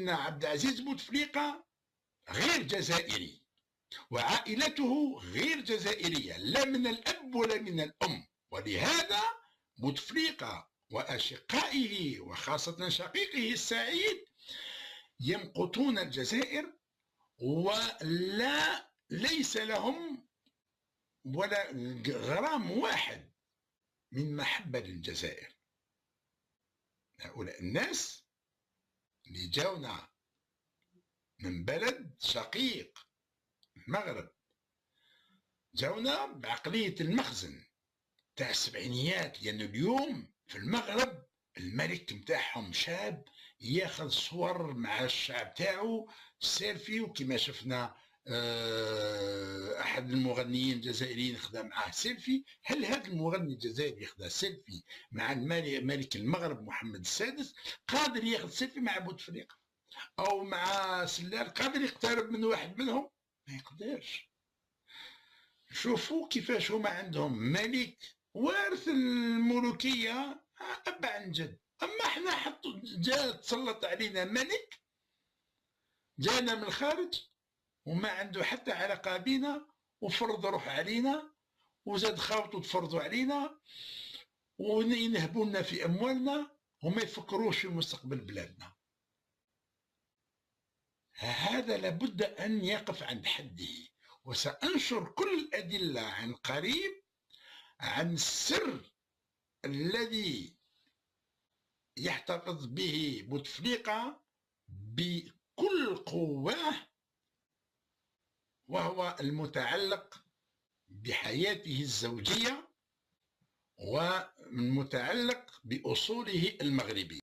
أن عبد العزيز بوتفليقة غير جزائري، وعائلته غير جزائرية، لا من الأب ولا من الأم. ولهذا بوتفليقة وأشقائه وخاصة شقيقه السعيد يمقتون الجزائر، ولا ليس لهم ولا غرام واحد من محبة للجزائر. هؤلاء الناس اللي جاونا من بلد شقيق المغرب، جاونا بعقلية المخزن تاع السبعينيات، لأنه اليوم في المغرب الملك متاعهم شاب ياخذ صور مع الشعب تاعو سيلفي، وكما شفنا احد المغنيين الجزائريين خذا معاه سيلفي. هل هذا المغني الجزائري ياخذ سيلفي مع ملك المغرب محمد السادس قادر ياخذ سيلفي مع بوتفليقة او مع سلال؟ قادر يقترب من واحد منهم؟ ما يقدرش. شوفوا كيفاش هما عندهم ملك وارث الملوكيه اب عن جد. اما احنا جاء تسلط علينا ملك جانا من الخارج وما عنده حتى علاقه بينا، وفرض روح علينا، وزاد خاوتو تفرضوا علينا، وينهبوا لنا في اموالنا، وما يفكروش في مستقبل بلادنا. هذا لابد ان يقف عند حده. وسأنشر كل الأدلة عن قريب عن السر الذي يحتفظ به بوتفليقة بكل قواه، وهو المتعلق بحياته الزوجية والمتعلق بأصوله المغربية.